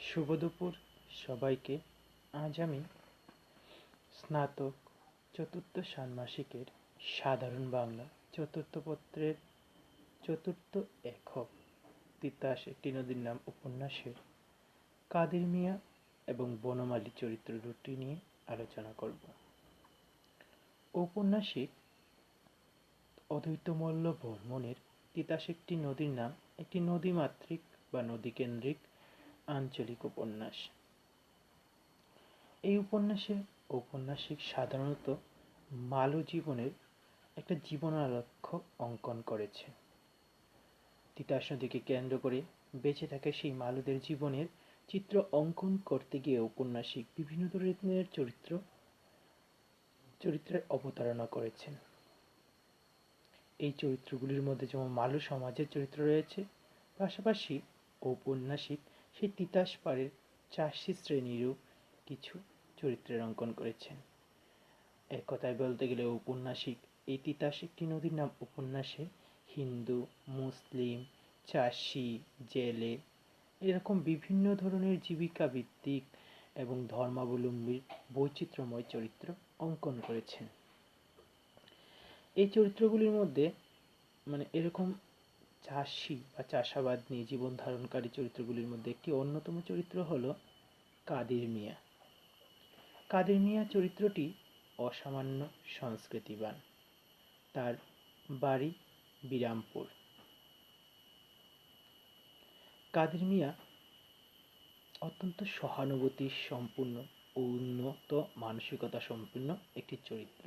শুভ দুপুর সবাইকে। আজ আমি স্নাতক চতুর্থ ষান্মাসিকের সাধারণ বাংলা চতুর্থ পত্রের চতুর্থ একক তিতাস একটি নদীর নাম উপন্যাসের কাদের মিয়া এবং বনমালী চরিত্র দুটি নিয়ে আলোচনা করব। ঔপন্যাসিক অদ্বৈতমল্ল বর্মণের তিতাস একটি নদীর নাম একটি নদীমাতৃক বা নদীকেন্দ্রিক আঞ্চলিক উপন্যাস। এই উপন্যাসে ঔপন্যাসিক সাধারণত মালু জীবনের একটা জীবনালক্ষ্য অঙ্কন করেছে। তিতাস নদীকে কেন্দ্র করে বেঁচে থাকে সেই মালুদের জীবনের চিত্র অঙ্কন করতে গিয়ে ঔপন্যাসিক বিভিন্ন ধরনের চরিত্রের অবতারণা করেছেন। এই চরিত্রগুলির মধ্যে যেমন মালু সমাজের চরিত্র রয়েছে, পাশাপাশি ঔপন্যাসিক সেই তিতাস পাড়ের চাষি শ্রেণীরও কিছু চরিত্রের অঙ্কন করেছেন। এক কথায় বলতে গেলে ঔপন্যাসিক এই তিতাস একটি নদীর নাম উপন্যাসে হিন্দু, মুসলিম, চাষি, জেলে এরকম বিভিন্ন ধরনের জীবিকা ভিত্তিক এবং ধর্মাবলম্বীর বৈচিত্র্যময় চরিত্র অঙ্কন করেছেন। এই চরিত্রগুলির মধ্যে এরকম চাষি বা চাষাবাদ নিয়ে জীবন ধারণকারী চরিত্রগুলির মধ্যে একটি অন্যতম চরিত্র হলো কাদের মিয়া। কাদের মিয়া চরিত্রটি অসামান্য সংস্কৃতিবান। তার বাড়ি বিরামপুর। কাদের মিয়া অত্যন্ত সহানুভূতি সম্পূর্ণ ও উন্নত মানসিকতা সম্পন্ন একটি চরিত্র।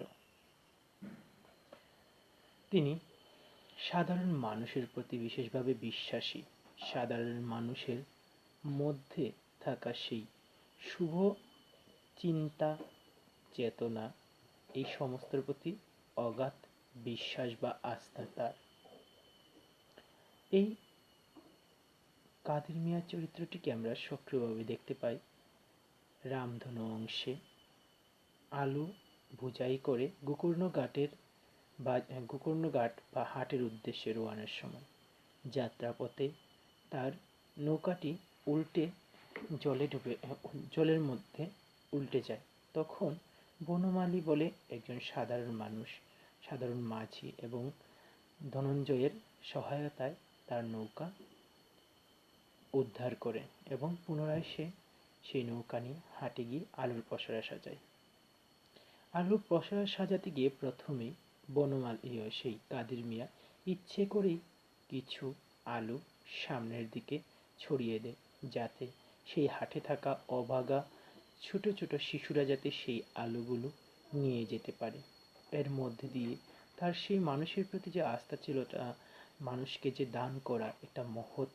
তিনি সাধারণ মানুষের প্রতি বিশেষভাবে বিশ্বাসী। সাধারণ মানুষের মধ্যে থাকা সেই শুভ চিন্তা, চেতনা এই সমস্তের প্রতি অগাধ বিশ্বাস বা আস্থা তার। এই কাদের মিয়া চরিত্রটিকে আমরা সক্রিয়ভাবে দেখতে পাই রামধনু অংশে আলু বোঝাই করে গোকর্ণঘাট বা হাটের উদ্দেশ্যে রওয়ানার সময় যাত্রাপথে তার নৌকাটি উল্টে জলের মধ্যে উল্টে যায়। তখন বনমালী বলে একজন সাধারণ মাঝি এবং ধনঞ্জয়ের সহায়তায় তার নৌকা উদ্ধার করে এবং পুনরায় সেই নৌকা নিয়ে হাটে গিয়ে আলুর পসরা সাজায়। আলুর পসরা সাজাতে গিয়ে প্রথমেই বনমালী সেই কাদের মিয়া ইচ্ছে করেই কিছু আলু সামনের দিকে ছড়িয়ে দেয়, যাতে সেই হাটে থাকা অভাগা ছোট ছোট শিশুরা যাতে সেই আলুগুলো নিয়ে যেতে পারে। এর মধ্যে দিয়ে তার সেই মানুষের প্রতি যে আস্থা ছিল, মানুষকে যে দান করা একটা মহৎ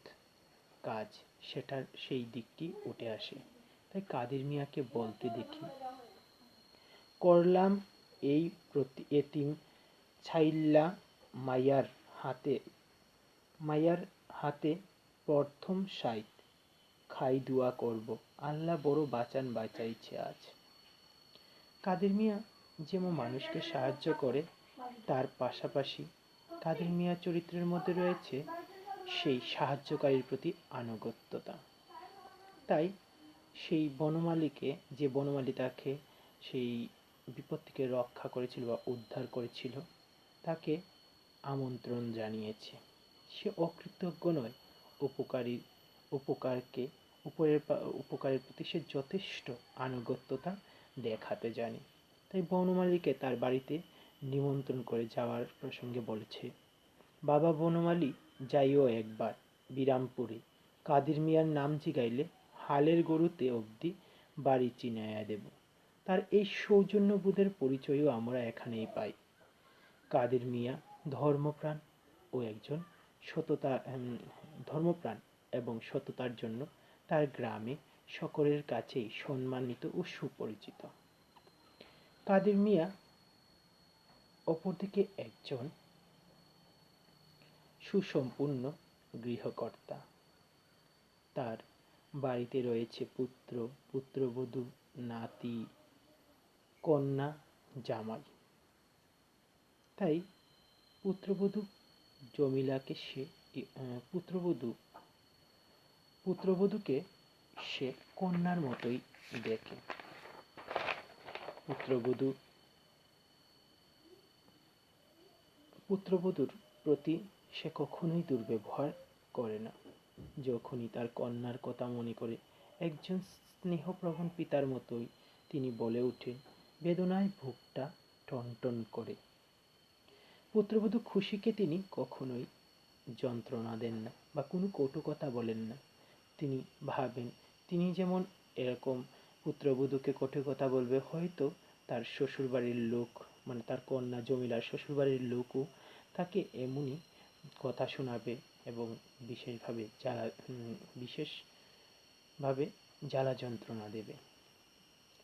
কাজ, সেটার সেই দিকটি উঠে আসে। তাই কাদের মিয়াকে বলতে দেখি, করলাম এই প্রতি এতিম ছাইল্লা মায়ার হাতে প্রথম সাইত খাই দুয়া করব, আল্লাহ বড় বাঁচাইছে আজ। কাদের মিয়া যেমন মানুষকে সাহায্য করে, তার পাশাপাশি কাদের মিয়া চরিত্রের মধ্যে রয়েছে সেই সাহায্যকারীর প্রতি আনুগত্যতা। তাই সেই বনমালী তাকে সেই বিপদ থেকে রক্ষা করেছিল বা উদ্ধার করেছিল, তাকে আমন্ত্রণ জানিয়েছে। সে অকৃতজ্ঞ নয়, উপকারের প্রতি সে যথেষ্ট আনুগত্যতা দেখাতে জানে। তাই বনমালীকে তার বাড়িতে নিমন্ত্রণ করে যাওয়ার প্রসঙ্গে বলেছে, বাবা বনমালী, যাইও একবার বিরামপুরে, কাদের মিয়ার নাম জিগাইলে হালের গরুতে অবধি বাড়ি চিনাইয়া দেব। তার এই সৌজন্যবোধের পরিচয়ও আমরা এখানেই পাই। কাদের মিয়া ধর্মপ্রাণ এবং সততার জন্য তার গ্রামে সকলের কাছেই সম্মানিত ও সুপরিচিত। কাদের মিয়া অপরদিকে একজন সুসম্পন্ন গৃহকর্তা। তার বাড়িতে রয়েছে পুত্রবধূ, নাতি, কন্যা, জামাই। তাই পুত্রবধূকে সে কন্যার মতোই দেখে। পুত্রবধূর প্রতি সে কখনোই দুর্ব্যবহার করে না। যখনই তার কন্যার কথা মনে করে একজন স্নেহপ্রবণ পিতার মতোই তিনি বলে ওঠেন, বেদনায় বুকটা টনটন করে। পুত্রবধূ খুশিকে তিনি কখনোই যন্ত্রণা দেন না বা কোনো কটু কথা বলেন না। তিনি ভাবেন তিনি যেমন এরকম পুত্রবধূকে কটু কথা বলবে, হয়তো তার শ্বশুরবাড়ির লোক মানে তার কন্যা জমিলার শ্বশুরবাড়ির লোকও তাকে এমনই কথা শোনাবে এবং বিশেষভাবে জ্বালা যন্ত্রণা দেবে।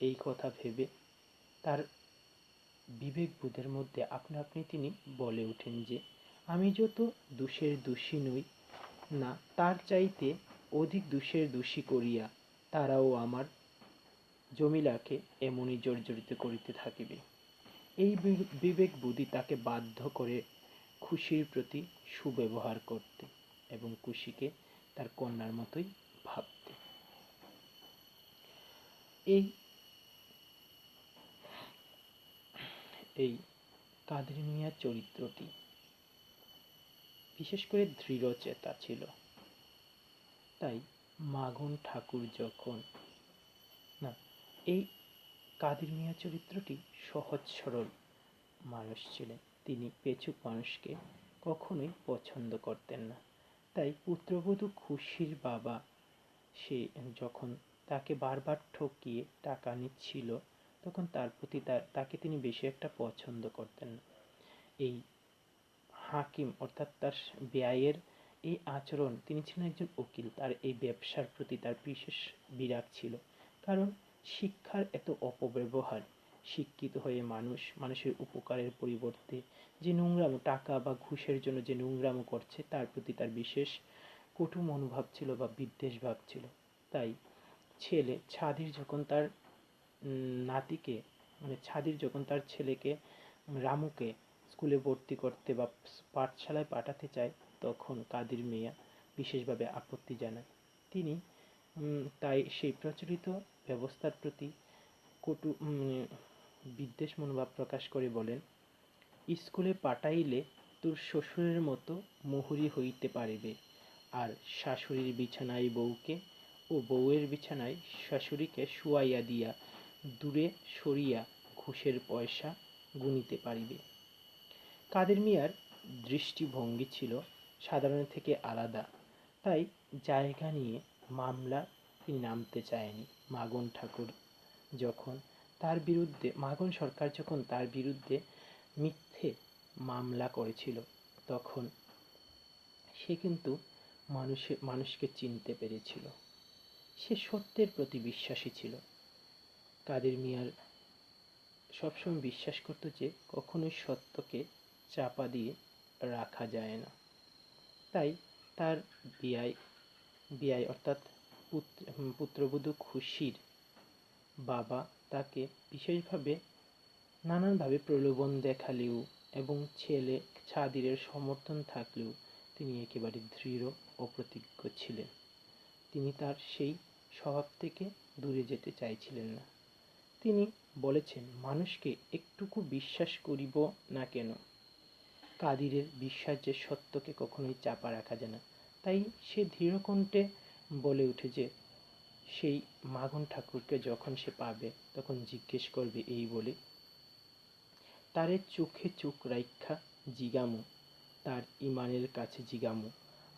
এই কথা ভেবে তার বিবেক বোধের মধ্যে আপনা আপনি তিনি বলে ওঠেন যে, আমি যত দোষের দোষী নই না, তার চাইতে অধিক দোষের দোষী করিয়া তারাও আমার জমিলাকে এমনই জর্জরিত করিতে থাকিবে। এই বিবেক বুদ্ধি তাকে বাধ্য করে খুশির প্রতি সুব্যবহার করতে এবং খুশিকে তার কন্যার মতোই ভাবতে। এই কাদের মিয়ার চরিত্রটি বিশেষ করে দৃঢ়চেতা ছিল। তাই মাগন ঠাকুর এই কাদের মিয়া চরিত্রটি সহজ সরল মানুষ ছিলেন। তিনি পেচুক মানুষকে কখনোই পছন্দ করতেন না। তাই পুত্রবধূ খুশির বাবা সে যখন তাকে বারবার ঠকিয়ে টাকা নিচ্ছিল, তখন তার প্রতি তাকে তিনি বেশি একটা পছন্দ করতেন না। এই হাকিম অর্থাৎ তার বেয়াইয়ের এই আচরণ, তিনি ছিলেন একজন উকিল, তার এই ব্যবসার প্রতি তার বিশেষ বিরাগ ছিল। কারণ শিক্ষার এত অপব্যবহার, শিক্ষিত হয়ে মানুষের উপকারের পরিবর্তে যে নোংরামো, টাকা বা ঘুষের জন্য যে নোংরামো করছে, তার প্রতি তার বিশেষ কটু মনোভাব ছিল বা বিদ্বেষ ভাব ছিল। তাই ছাদির যখন তার নাতিকে ছাদির যখন তার ছেলেকে রামুকে স্কুলে ভর্তি করতে বা পাঠশালায় পাঠাতে চায়, তখন কাদের মিয়া বিশেষভাবে আপত্তি জানায়। তিনি তাই সেই প্রচলিত ব্যবস্থার প্রতি কটু বিদ্বেষ মনোভাব প্রকাশ করে বলেন, স্কুলে পাঠাইলে তোর শ্বশুরের মতো মুহুরি হইতে পারিবে, আর শাশুড়ির বিছানায় বউকে ও বউয়ের বিছানায় শাশুড়িকে শুয়াইয়া দিয়া দূরে সরিয়া ঘুষের পয়সা গুনিতে পারিবে। কাদের মিয়ার দৃষ্টিভঙ্গি ছিল সাধারণের থেকে আলাদা। তাই জায়গা নিয়ে মামলা তিনি নামতে চায়নি। মাগন সরকার যখন তার বিরুদ্ধে মিথ্যে মামলা করেছিল, তখন সে কিন্তু মানুষকে চিনতে পেরেছিল। সে সত্যের প্রতি বিশ্বাসী ছিল। কাদের মিয়ার সবসময় বিশ্বাস করত যে কখনোই সত্যকে চাপা দিয়ে রাখা যায় না। তাই তার বিয়াই অর্থাৎ পুত্রবধূ খুশির বাবা তাকে বিশেষভাবে নানানভাবে প্রলোভন দেখালেও এবং ছেলে ছাদিরের সমর্থন থাকলেও তিনি একেবারে দৃঢ় ও প্রতিজ্ঞ ছিলেন। তিনি তার সেই স্বভাব থেকে দূরে যেতে চাইছিলেন না। তিনি বলেছেন, মানুষকে একটুকু বিশ্বাস করিব না কেন, কাদিরের বিশ্বাস যে সত্যকে কখনোই চাপা রাখা যায় না। তাই সে দৃঢ়কণ্ঠে বলে ওঠে যে সেই মাগন ঠাকুরকে যখন সে পাবে, তখন জিজ্ঞেস করবে এই বলে, তারে চোখে চোখ রাইখা জিগামু, তার ইমানের কাছে জিগামু,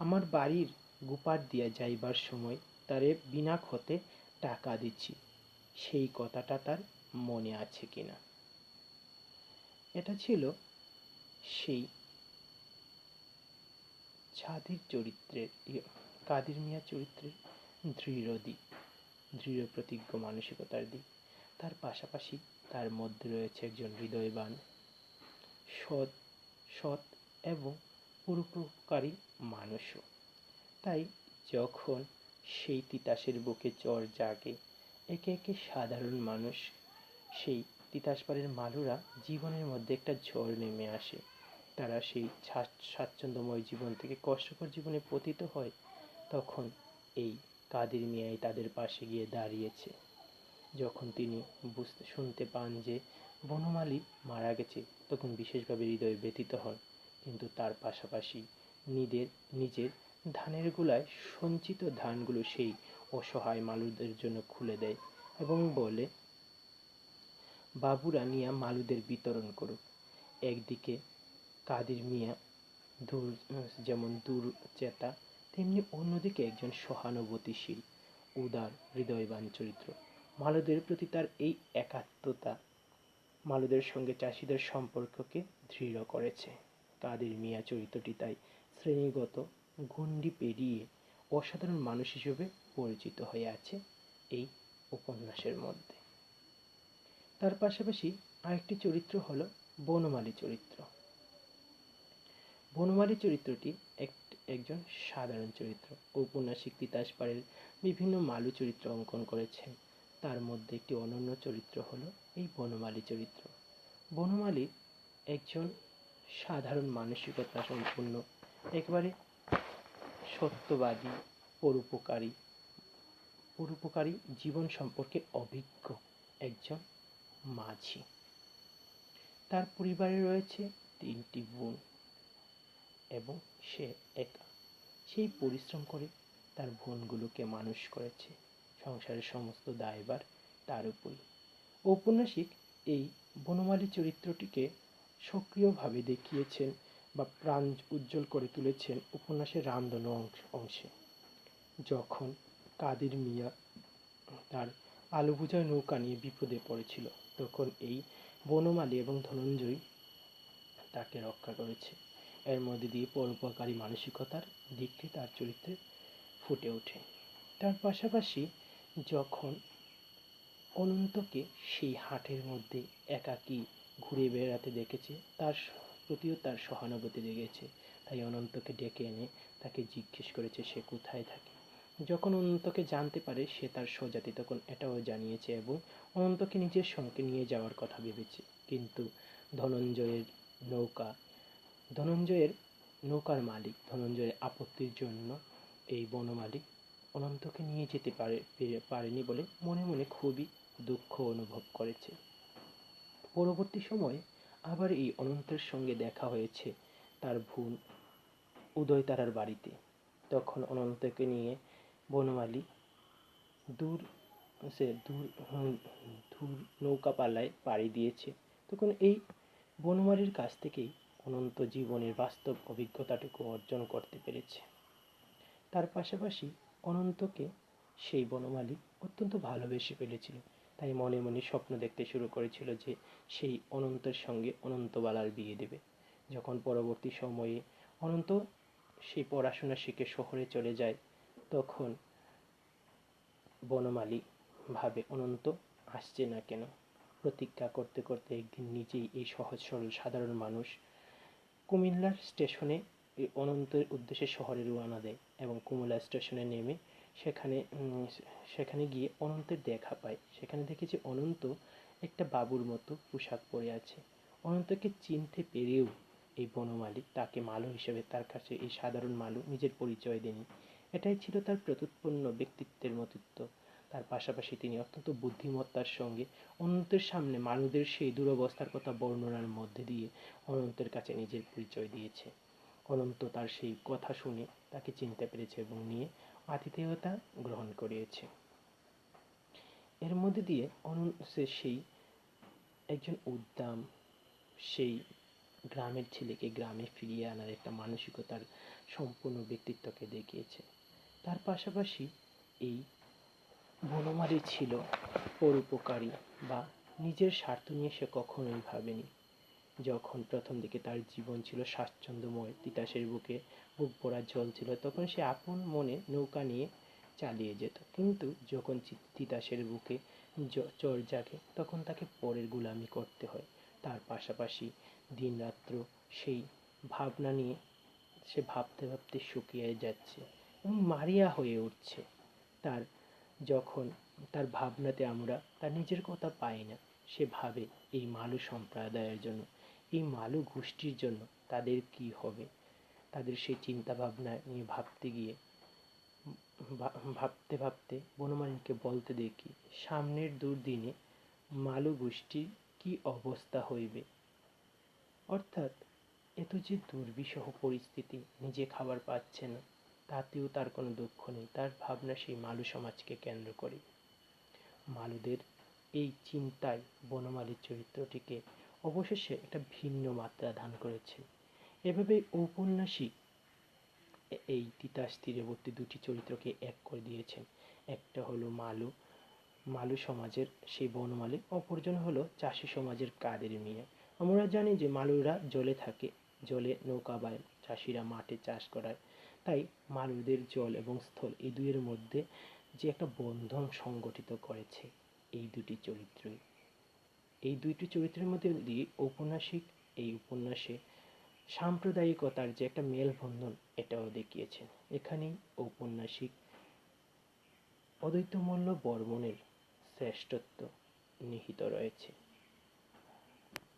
আমার বাড়ির গুপার দিয়া যাইবার সময় তারে বিনা ক্ষতে টাকা দিচ্ছি, সেই কথাটা তার মনে আছে কিনা। এটা ছিল সেই কাদের মিয়া চরিত্রের দৃঢ় প্রতিজ্ঞ মানসিকতার দিক। তার পাশাপাশি তার মধ্যে রয়েছে একজন হৃদয়বান, সৎ এবং পরোপকারী মানুষও। তাই যখন সেই তিতাসের বুকে চর জাগে, একে একে সাধারণ মানুষ, সেই তিতাসপাড়ের মালুরা জীবনের মধ্যে একটা ঝড় নেমে আসে। তারা সেই স্বাচ্ছন্দ্যময় জীবন থেকে কষ্টকর জীবনে পতিত হয়, তখন এই কাদের মিয়াই তাদের পাশে গিয়ে দাঁড়িয়েছে। যখন তিনি শুনতে পান যে বনমালী মারা গেছে, তখন বিশেষভাবে হৃদয় ব্যথিত হন, কিন্তু তার পাশাপাশি নিজের ধানের গোলায় সঞ্চিত ধানগুলো সেই অসহায় মালুদের জন্য খুলে দেয় এবং বলে, বাবুরা নিয়া মালুদের বিতরণ করুক। একদিকে কাদের মিয়া যেমন দূরচেতা, তেমনি অন্যদিকে একজন সহানুভূতিশীল, উদার, হৃদয়বান চরিত্র। মালুদের প্রতি তার এই একাত্মতা মালুদের সঙ্গে চাষিদের সম্পর্ককে দৃঢ় করেছে। কাদের মিয়া চরিত্রটি তাই শ্রেণীগত গণ্ডি পেরিয়ে অসাধারণ মানুষ হিসেবে পরিচিত হয়ে আছে এই উপন্যাসের মধ্যে। তার পাশাপাশি আরেকটি চরিত্র হলো বনমালী চরিত্র। বনমালী চরিত্রটি একজন সাধারণ চরিত্র। ঔপন্যাসিক তিতাস পাড়ের বিভিন্ন মালু চরিত্র অঙ্কন করেছেন। তার মধ্যে একটি অনন্য চরিত্র হলো এই বনমালী চরিত্র। বনমালী একজন সাধারণ মানসিকতা সম্পন্ন, একেবারে সত্যবাদী, পরোপকারী, জীবন সম্পর্কে অভিজ্ঞ একজন মাঝি। তার পরিবারে রয়েছে 3টি বোন এবং সে একা। সেই পরিশ্রম করে তার বোনগুলোকে মানুষ করেছে। সংসারের সমস্ত দায়ভার তার উপরই। ঔপন্যাসিক এই বনমালী চরিত্রটিকে সক্রিয়ভাবে দেখিয়েছেন বা প্রাণ উজ্জ্বল করে তুলেছেন উপন্যাসের রামধনু অংশে। যখন কাদের মিয়া তার আলু বোঝাই নৌকা নিয়ে বিপদে পড়েছিল, তখন এই বনমালী এবং ধনঞ্জয় তাকে রক্ষা করেছে। এর মধ্যে দিয়ে পরোপকারী মানসিকতার দিকটি তার চরিত্রে ফুটে ওঠে। তার পাশাপাশি যখন অনন্তকে সেই হাটের মধ্যে একাকী ঘুরে বেড়াতে দেখেছে, তার প্রতিও তার সহানুভূতি লেগেছে। তাই অনন্তকে ডেকে এনে তাকে জিজ্ঞেস করেছে সে কোথায় থাকে। যখন অনন্তকে জানতে পারে সে তার স্বজাতি, তখন এটাও জানিয়েছে এবং অনন্তকে নিজের সঙ্গে নিয়ে যাওয়ার কথা ভেবেছে। কিন্তু ধনঞ্জয়ের নৌকার মালিক ধনঞ্জয়ের আপত্তির জন্য এই বনমালী অনন্তকে নিয়ে যেতে পারেনি বলে মনে মনে খুবই দুঃখ অনুভব করেছে। পরবর্তী সময়ে আবার এই অনন্তের সঙ্গে দেখা হয়েছে তার বোন উদয়তারার বাড়িতে। তখন অনন্তকে নিয়ে বনমালী দূর নৌকা পাল্লায় পাড়ি দিয়েছে। তখন এই বনমালীর কাছ থেকেই অনন্ত জীবনের বাস্তব অভিজ্ঞতাটুকু অর্জন করতে পেরেছে। তার পাশাপাশি অনন্তকে সেই বনমালী অত্যন্ত ভালোবেসে ফেলেছিল। তাই মনে মনে স্বপ্ন দেখতে শুরু করেছিল যে সেই অনন্তের সঙ্গে অনন্তবালার বিয়ে দেবে। যখন পরবর্তী সময়ে অনন্ত সেই পড়াশোনা শিখে শহরে চলে যায়, তখন বনমালী ভাবে অনন্ত আসছে না কেন। প্রতীক্ষা করতে করতে একদিন নিজেই এই সহজ সরল সাধারণ মানুষ কুমিল্লার স্টেশনে অনন্তের উদ্দেশ্যে শহরে রওনা দেয় এবং কুমিল্লা স্টেশনে নেমে সেখানে গিয়ে অনন্তের দেখা পায়। সেখানে দেখে যে অনন্ত একটা বাবুর মতো পোশাক পরে আছে। অনন্তকে চিনতে পেরেও এই বনমালী তাকে মালু হিসেবে তার কাছে এই সাধারণ মালু নিজের পরিচয় দেয়নি। এটাই ছিল তার প্রত্যুৎপন্ন ব্যক্তিত্বের মতিত্ব। তার পাশাপাশি তিনি অত্যন্ত বুদ্ধিমত্তার সঙ্গে অনন্তের সামনে মালুদের সেই দুরবস্থার কথা বর্ণনার মধ্যে দিয়ে অনন্তের কাছে নিজের পরিচয় দিয়েছে। অনন্ত তার সেই কথা শুনে তাকে চিনতে পেরেছে এবং নিয়ে আতিথেয়তা গ্রহণ করিয়েছে। এর মধ্যে দিয়ে সেই একজন উদ্দাম, সেই গ্রামের ছেলেকে গ্রামে ফিরিয়ে আনার একটা মানসিকতার সম্পূর্ণ ব্যক্তিত্বকে দেখিয়েছে। তার পাশাপাশি এই বনমালী ছিল পরোপকারী, বা নিজের স্বার্থ নিয়ে সে কখনোই ভাবেনি। যখন প্রথম দিকে তার জীবন ছিল স্বাচ্ছন্দ্যময়, তিতাসের বুকে বুক ভরা জল ছিল, তখন সে আপন মনে নৌকা নিয়ে চালিয়ে যেত। কিন্তু যখন তিতাসের বুকে চর জাগে, তখন তাকে পরের গোলামি করতে হয়। তার পাশাপাশি দিনরাত্র সেই ভাবনা নিয়ে সে ভাবতে ভাবতে শুকিয়ে যাচ্ছে এবং মারিয়া হয়ে উঠছে। যখন তার ভাবনাতে আমরা তার নিজের কথা পাই না, সে ভাবে এই মালু সম্প্রদায়ের জন্য, এই মালু গোষ্ঠীর জন্য তাদের কি হবে। তাদের সেই চিন্তা ভাবনা নিয়ে ভাবতে গিয়ে ভাবতে ভাবতে বনমালীকে বলতে দেখি, সামনের দুর্দিনে মালু গোষ্ঠীর কি অবস্থা হইবে। অর্থাৎ এত যে দুর্বিষহ পরিস্থিতি, নিজে খাবার পাচ্ছে না, তাতেও তার কোনো দুঃখ নেই। তার ভাবনা সেই মালু সমাজকে কেন্দ্র করে। মালুদের এই চিন্তায় বনমালীর চরিত্রটিকে অবশেষে একটা ভিন্ন মাত্রা দান করেছে। এভাবে ঔপন্যাসিক এই তিতাস তীরবর্তী দুটি চরিত্রকে এক করে দিয়েছেন। একটা হলো মালু, মালু সমাজের সেই বনমালী, অপরজন হলো চাষি সমাজের কাদের মিয়া। আমরা জানি যে মালুরা জলে থাকে, জলে নৌকা বায়, চাষিরা মাঠে চাষ করায়। তাই মালুদের জল এবং স্থল এই দুইয়ের মধ্যে যে একটা বন্ধন সংগঠিত করেছে এই দুটি চরিত্রই। এই দুইটি চরিত্রের মধ্যে দিয়ে ঔপন্যাসিক এই উপন্যাসে সাম্প্রদায়িকতার যে একটা মেলবন্ধন এটাও দেখিয়েছেন। এখানেই ঔপন্যাসিক অদ্বৈতমল্ল বর্মণের শ্রেষ্ঠত্ব নিহিত রয়েছে।